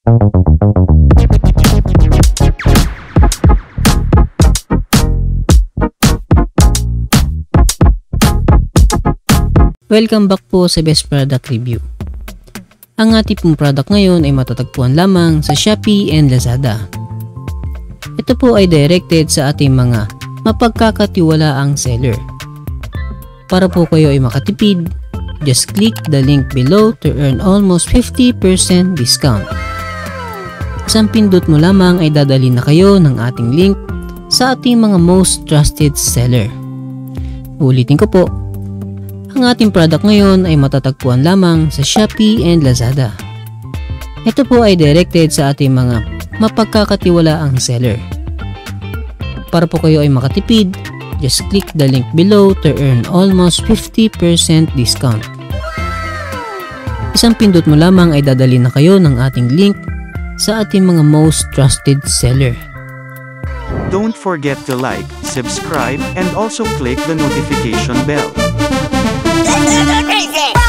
Welcome back po sa Best Product Review. Ang ating pong product ngayon ay matatagpuan lamang sa Shopee and Lazada. Ito po ay directed sa ating mga mapagkakatiwalaang seller. Para po kayo ay makatipid, just click the link below to earn almost 50% discount. Isang pindot mo lamang ay dadalhin na kayo ng ating link sa ating mga most trusted seller. Ulitin ko po, ang ating product ngayon ay matatagpuan lamang sa Shopee and Lazada. Ito po ay directed sa ating mga mapagkakatiwalaang seller. Para po kayo ay makatipid, just click the link below to earn almost 50% discount. Isang pindot mo lamang ay dadalhin na kayo ng ating link sa ating mga most trusted seller. Don't forget to like, subscribe, and also click the notification bell. Crazy!